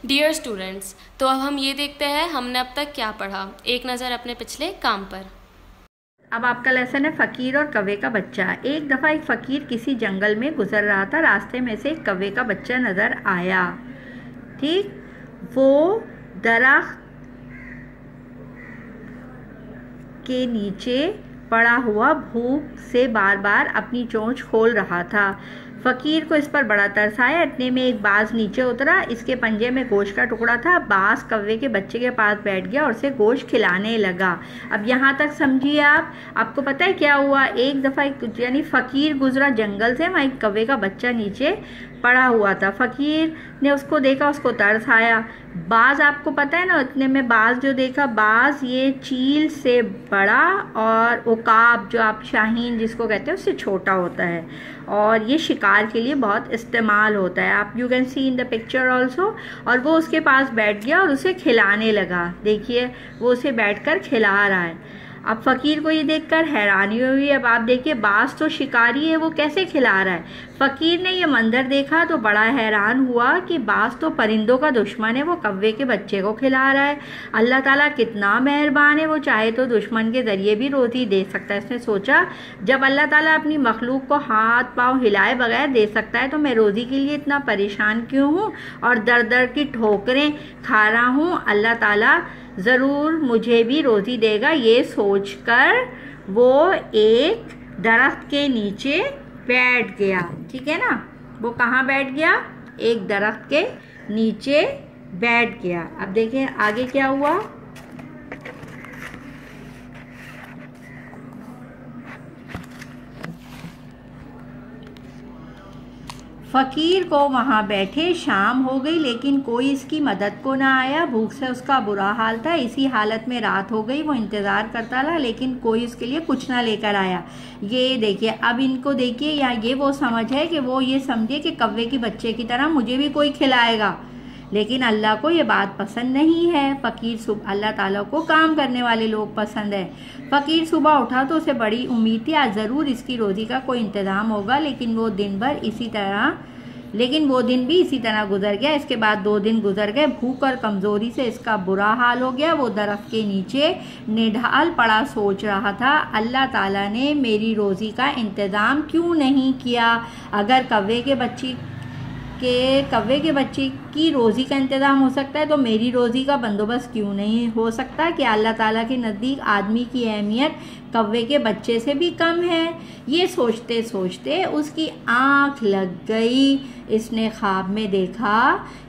Dear students, तो अब हम ये देखते हैं हमने अब तक क्या पढ़ा। एक नज़र अपने पिछले काम पर। अब आपका लेसन है फ़कीर और कौवे का बच्चा। एक दफ़ा एक फ़कीर किसी जंगल में गुजर रहा था। रास्ते में से एक कौवे का बच्चा नज़र आया। ठीक, वो दरख्त के नीचे पड़ा हुआ भूख से बार बार अपनी चोंच खोल रहा था। फ़कीर को इस पर बड़ा तरस आया। इतने में एक बाज नीचे उतरा। इसके पंजे में गोश्त का टुकड़ा था। बाज कौवे के बच्चे के पास बैठ गया और उसे गोश्त खिलाने लगा। अब यहाँ तक समझिए आप। आपको पता है क्या हुआ? एक दफ़ा यानी फ़कीर गुजरा जंगल से, वहाँ एक कौवे का बच्चा नीचे पड़ा हुआ था। फ़कीर ने उसको देखा, उसको तरस आया। बाज आपको पता है ना, इतने में बाज जो देखा, बाज ये चील से बड़ा और उकाब जो आप शाहीन जिसको कहते हैं उससे छोटा होता है और ये शिकार के लिए बहुत इस्तेमाल होता है। आप you can see in the picture also. और वो उसके पास बैठ गया और उसे खिलाने लगा। देखिए वो उसे बैठकर खिला रहा है। अब फ़कीर को ये देखकर हैरानी हुई। अब आप देखिए बाज तो शिकारी है, वो कैसे खिला रहा है? फ़कीर ने ये मंजर देखा तो बड़ा हैरान हुआ कि बाज तो परिंदों का दुश्मन है, वो कौवे के बच्चे को खिला रहा है। अल्लाह ताला कितना मेहरबान है, वो चाहे तो दुश्मन के ज़रिए भी रोटी दे सकता है। इसने सोचा जब अल्लाह ताला अपनी मखलूक को हाथ पाँव हिलाए बगैर दे सकता है तो मैं रोज़ी के लिए इतना परेशान क्यों हूँ और दर दर की ठोकरें खा रहा हूँ। अल्लाह ताला ज़रूर मुझे भी रोज़ी देगा। ये सोचकर वो एक दरख्त के नीचे बैठ गया। ठीक है ना, वो कहाँ बैठ गया? एक दरख्त के नीचे बैठ गया। अब देखें आगे क्या हुआ। फ़कीर को वहाँ बैठे शाम हो गई लेकिन कोई इसकी मदद को ना आया। भूख से उसका बुरा हाल था। इसी हालत में रात हो गई। वो इंतज़ार करता रहा लेकिन कोई उसके लिए कुछ ना लेकर आया। ये देखिए, अब इनको देखिए, या ये वो समझ है कि वो ये समझे कि कौवे के बच्चे की तरह मुझे भी कोई खिलाएगा, लेकिन अल्लाह को ये बात पसंद नहीं है। अल्लाह ताला को काम करने वाले लोग पसंद है। फ़कीर सुबह उठा तो उसे बड़ी उम्मीद थी आज ज़रूर इसकी रोज़ी का कोई इंतज़ाम होगा, लेकिन वो दिन भी इसी तरह गुजर गया। इसके बाद 2 दिन गुजर गए। भूख और कमज़ोरी से इसका बुरा हाल हो गया। वो दरख्त के नीचे निढाल पड़ा सोच रहा था, अल्लाह ताला ने मेरी रोज़ी का इंतज़ाम क्यों नहीं किया? अगर कौवे के बच्चे की रोज़ी का इंतज़ाम हो सकता है तो मेरी रोज़ी का बंदोबस्त क्यों नहीं हो सकता? कि अल्लाह ताला के नज़दीक आदमी की अहमियत कौवे के बच्चे से भी कम है। ये सोचते सोचते उसकी आँख लग गई। इसने ख्वाब में देखा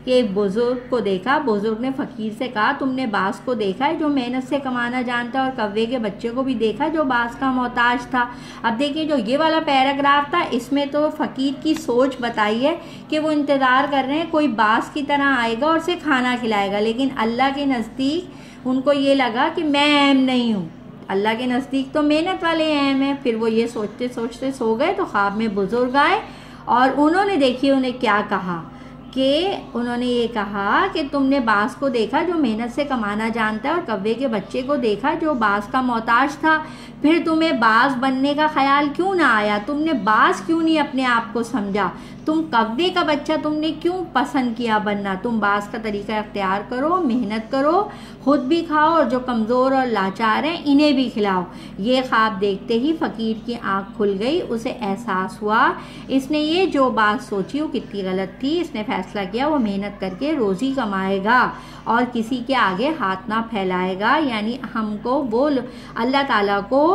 कि एक बुज़ुर्ग को देखा। बुज़ुर्ग ने फ़कीर से कहा, तुमने बाज़ को देखा है जो मेहनत से कमाना जानता है, और कौवे के बच्चे को भी देखा जो बाज़ का मोहताज था। अब देखिए जो ये वाला पैराग्राफ था इसमें तो फ़कीर की सोच बताई है कि वो इंतज़ार कर रहे हैं कोई बाज़ की तरह आएगा और उसे खाना खिलाएगा, लेकिन अल्लाह के नज़दीक उनको ये लगा कि मैं अहम नहीं हूँ। अल्लाह के नज़दीक तो मेहनत वाले अहम हैं। फिर वो ये सोचते सोचते सो गए तो ख्वाब में बुज़ुर्ग आए और उन्होंने देखिए उन्हें क्या कहा कि उन्होंने ये कहा कि तुमने बाज़ को देखा जो मेहनत से कमाना जानता है, और कौवे के बच्चे को देखा जो बाज़ का मोहताज था। फिर तुम्हें बाज़ बनने का ख्याल क्यों ना आया? तुमने बाज़ क्यों नहीं अपने आप को समझा? तुम कौवे का बच्चा तुमने क्यों पसंद किया बनना? तुम बाज़ का तरीका अख्तियार करो, मेहनत करो, खुद भी खाओ और जो कमज़ोर और लाचार हैं इन्हें भी खिलाओ। ये ख्वाब देखते ही फ़कीर की आँख खुल गई। उसे एहसास हुआ इसने ये जो बात सोची वो कितनी गलत थी। इसने फैसला किया वो मेहनत करके रोज़ी कमाएगा और किसी के आगे हाथ ना फैलाएगा। यानी हमको वो अल्लाह ताला को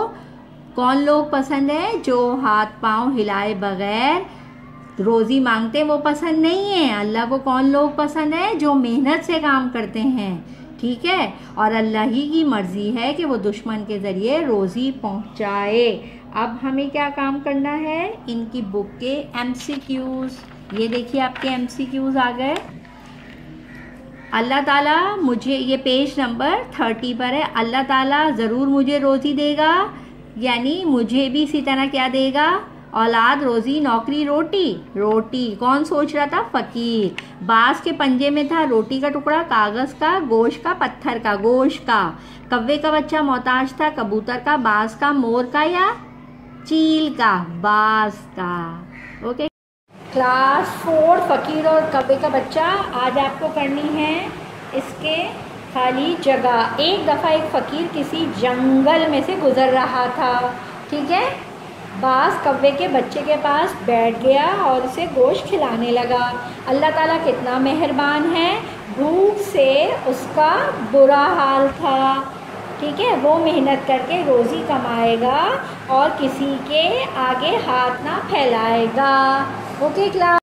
कौन लोग पसंद है? जो हाथ पाँव हिलाए बगैर रोज़ी मांगते वो पसंद नहीं है। अल्लाह को कौन लोग पसंद है? जो मेहनत से काम करते हैं। ठीक है, और अल्लाह ही की मर्ज़ी है कि वो दुश्मन के ज़रिए रोज़ी पहुंचाए। अब हमें क्या काम करना है? इनकी बुक के MCQs, ये देखिए आपके MCQs आ गए। अल्लाह ताला मुझे, ये पेज नंबर 30 पर है, अल्लाह ताला ज़रूर मुझे रोज़ी देगा, यानी मुझे भी इसी तरह क्या देगा? औलाद, रोज़ी, नौकरी, रोटी। रोटी कौन सोच रहा था? फ़कीर। बाँस के पंजे में था रोटी का टुकड़ा, कागज़ का, गोश्त का, पत्थर का, गोश्त का। कौवे का बच्चा मोहताज था कबूतर का, बाज़ का, मोर का या चील का? बाज़ का। ओके। क्लास 4 फ़कीर और कव्वे का बच्चा। आज आपको करनी है इसके खाली जगह। एक दफ़ा एक फ़कीर किसी जंगल में से गुज़र रहा था, ठीक है। बाज़ कव्वे के बच्चे के पास बैठ गया और उसे गोश्त खिलाने लगा। अल्लाह ताला कितना मेहरबान है, भूख से उसका बुरा हाल था, ठीक है। वो मेहनत करके रोज़ी कमाएगा और किसी के आगे हाथ ना फैलाएगा। Okay class.